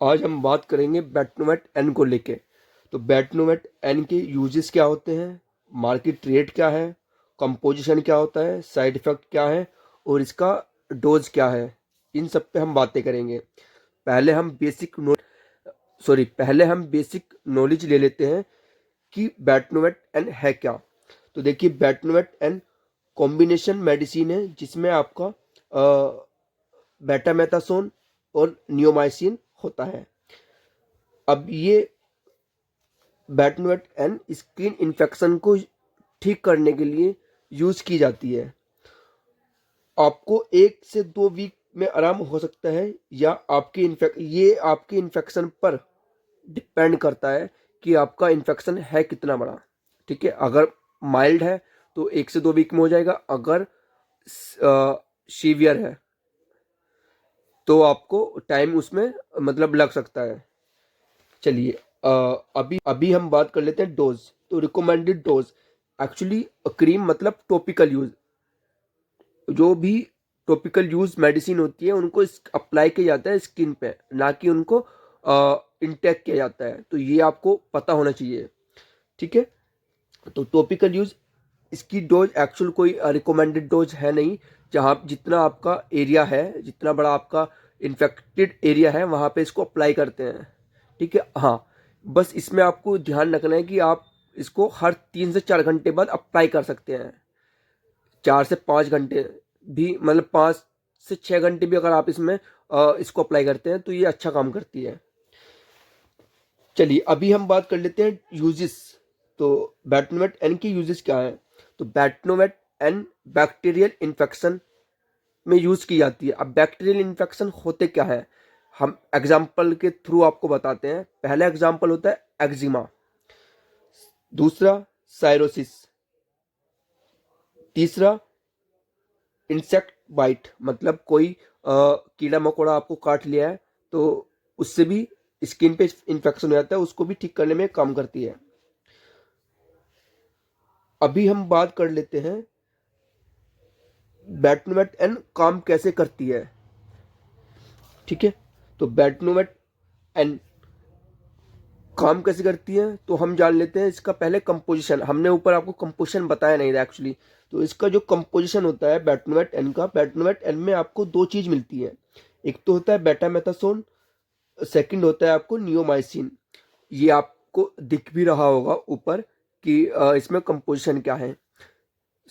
आज हम बात करेंगे बेटनोवेट एन को लेके। तो बेटनोवेट एन के यूजेस क्या होते हैं, मार्केट रेट क्या है, कंपोजिशन क्या होता है, साइड इफेक्ट क्या है और इसका डोज क्या है, इन सब पे हम बातें करेंगे। पहले हम बेसिक नॉलेज ले लेते हैं कि बेटनोवेट एन है क्या। तो देखिए, बेटनोवेट एन कॉम्बिनेशन मेडिसिन है जिसमें आपका बेटामेथासोन और नियोमाइसिन होता है। अब ये बेटनोवेट एन स्किन इन्फेक्शन को ठीक करने के लिए यूज की जाती है। आपको 1 से 2 वीक में आराम हो सकता है, या ये आपके इन्फेक्शन पर डिपेंड करता है कि आपका इन्फेक्शन है कितना बड़ा। ठीक है, अगर माइल्ड है तो 1 से 2 वीक में हो जाएगा, अगर सीवियर है तो आपको टाइम उसमें मतलब लग सकता है। चलिए, अभी अभी हम बात कर लेते हैं डोज। तो रिकमेंडेड डोज, एक्चुअली क्रीम मतलब टॉपिकल यूज। जो भी टॉपिकल यूज मेडिसिन होती है उनको अप्लाई किया जाता है स्किन पे, ना कि उनको इंटेक किया जाता है। तो ये आपको पता होना चाहिए। ठीक है, तो टॉपिकल यूज, इसकी डोज एक्चुअल कोई रिकमेंडेड डोज है नहीं। जहाँ जितना आपका एरिया है, जितना बड़ा आपका इन्फेक्टेड एरिया है, वहाँ पे इसको अप्लाई करते हैं। ठीक है, हाँ, बस इसमें आपको ध्यान रखना है कि आप इसको हर 3 से 4 घंटे बाद अप्लाई कर सकते हैं। 4 से 5 घंटे भी, मतलब 5 से 6 घंटे भी अगर आप इसमें इसको अप्लाई करते हैं तो ये अच्छा काम करती है। चलिए, अभी हम बात कर लेते हैं यूजेस। तो बेटनोवेट एन की यूजेस क्या है। तो बेटनोवेट एन बैक्टीरियल इन्फेक्शन में यूज की जाती है। अब बैक्टीरियल इन्फेक्शन होते क्या है, हम एग्जाम्पल के थ्रू आपको बताते हैं। पहला एग्जाम्पल होता है एक्जिमा, दूसरा साइरोसिस, तीसरा इंसेक्ट बाइट, मतलब कोई कीड़ा मकोड़ा आपको काट लिया है तो उससे भी स्किन पे इन्फेक्शन हो जाता है, उसको भी ठीक करने में काम करती है। अभी हम बात कर लेते हैं बेटनोवेट एन काम कैसे करती है। ठीक है, तो बेटनोवेट एन काम कैसे करती है तो हम जान लेते हैं इसका पहले कंपोजिशन। हमने ऊपर आपको कंपोजिशन बताया नहीं था एक्चुअली। तो इसका जो कंपोजिशन होता है बेटनोवेट एन का, बेटनोवेट एन में आपको 2 चीज मिलती है। एक तो होता है बेटामेथासोन, सेकंड होता है आपको नियोमाइसिन। ये आपको दिख भी रहा होगा ऊपर कि इसमें कंपोजिशन क्या है।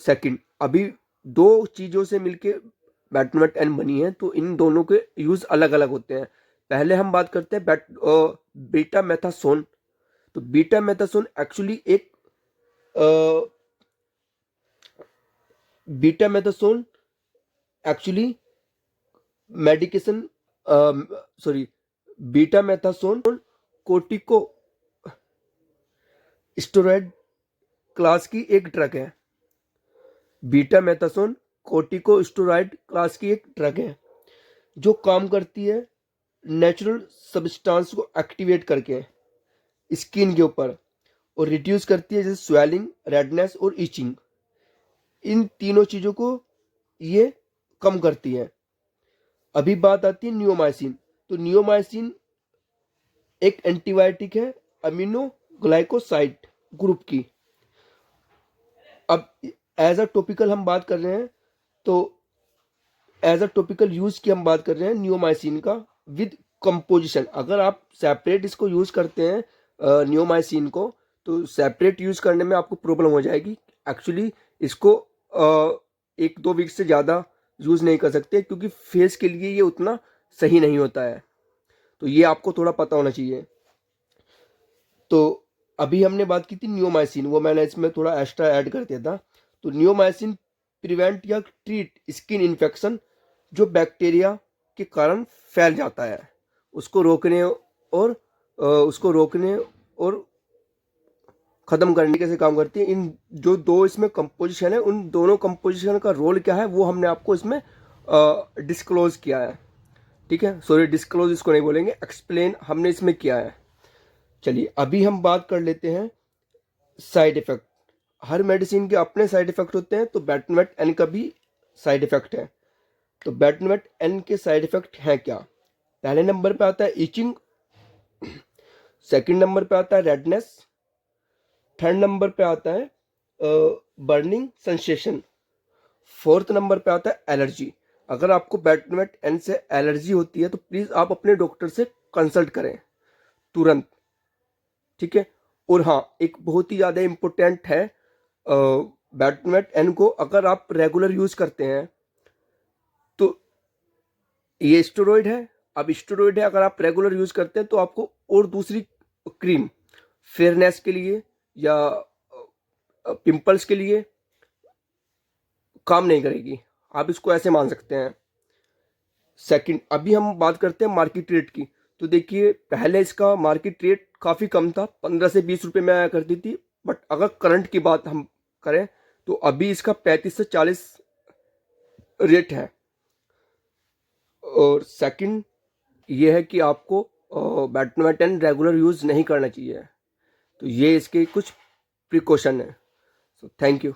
सेकंड, अभी 2 चीजों से मिलके बेटनोवेट एन बनी है, तो इन दोनों के यूज अलग अलग होते हैं। पहले हम बात करते हैं बीटा मेथासोन। तो बीटा मेथासोन एक्चुअली एक betamethasone actually medication, sorry, betamethasone corticosteroid class की एक ड्रग है। बीटा मेथासोन कोर्टिकोस्टेरॉइड क्लास की एक ड्रग है जो काम करती है नेचुरल सब्सटेंस को एक्टिवेट करके स्किन के ऊपर, और रिड्यूस करती है जैसे स्वेलिंग, रेडनेस और इचिंग। इन तीनों चीजों को ये कम करती है। अभी बात आती है नियोमाइसिन। तो नियोमाइसिन एक एंटीबायोटिक है अमीनो ग्लाइकोसाइड ग्रुप की। अब एज अ टॉपिकल हम बात कर रहे हैं, तो एज अ टॉपिकल यूज की हम बात कर रहे हैं नियोमाइसिन का विद कंपोजिशन। अगर आप सेपरेट इसको यूज करते हैं नियोमाइसिन को, तो सेपरेट यूज करने में आपको प्रॉब्लम हो जाएगी। एक्चुअली इसको 1-2 वीक से ज़्यादा यूज नहीं कर सकते, क्योंकि फेस के लिए ये उतना सही नहीं होता है। तो ये आपको थोड़ा पता होना चाहिए। तो अभी हमने बात की थी नियोमाइसिन, वो मैंने इसमें थोड़ा एक्स्ट्रा ऐड कर दिया था। तो नियोमाइसिन प्रिवेंट या ट्रीट स्किन इन्फेक्शन जो बैक्टीरिया के कारण फैल जाता है, उसको रोकने और ख़त्म करने कैसे काम करती है। इन जो दो इसमें कंपोजिशन है, उन दोनों कंपोजिशन का रोल क्या है वो हमने आपको इसमें डिस्क्लोज किया है। ठीक है, सॉरी, डिस्क्लोज इसको नहीं बोलेंगे, एक्सप्लेन हमने इसमें किया है। चलिए, अभी हम बात कर लेते हैं साइड इफेक्ट। हर मेडिसिन के अपने साइड इफेक्ट होते हैं, तो बेटनोवेट एन का भी साइड इफेक्ट है। तो बेटनोवेट एन के साइड इफेक्ट हैं क्या। पहले नंबर पे आता है इचिंग सेकंड नंबर पे आता है रेडनेस, थर्ड नंबर पे आता है बर्निंग सेंसेशन, फोर्थ नंबर पे आता है एलर्जी। अगर आपको बेटनोवेट एन से एलर्जी होती है तो प्लीज़ आप अपने डॉक्टर से कंसल्ट करें तुरंत, ठीक है। और हाँ, एक बहुत ही ज़्यादा इम्पोर्टेंट है, बेटनोवेट एन को अगर आप रेगुलर यूज़ करते हैं तो ये स्टेरॉइड है। अब स्टेरॉइड है, अगर आप रेगुलर यूज़ करते हैं तो आपको और दूसरी क्रीम फेयरनेस के लिए या पिंपल्स के लिए काम नहीं करेगी, आप इसको ऐसे मान सकते हैं। सेकंड, अभी हम बात करते हैं मार्केट रेट की। तो देखिए, पहले इसका मार्केट रेट काफ़ी कम था, 15 से 20 रुपए में आया करती थी। बट अगर करंट की बात हम करें तो अभी इसका 35 से 40 रेट है। और सेकंड ये है कि आपको बेटनोवेट रेगुलर यूज़ नहीं करना चाहिए। तो ये इसके कुछ प्रिकॉशन है। So thank you.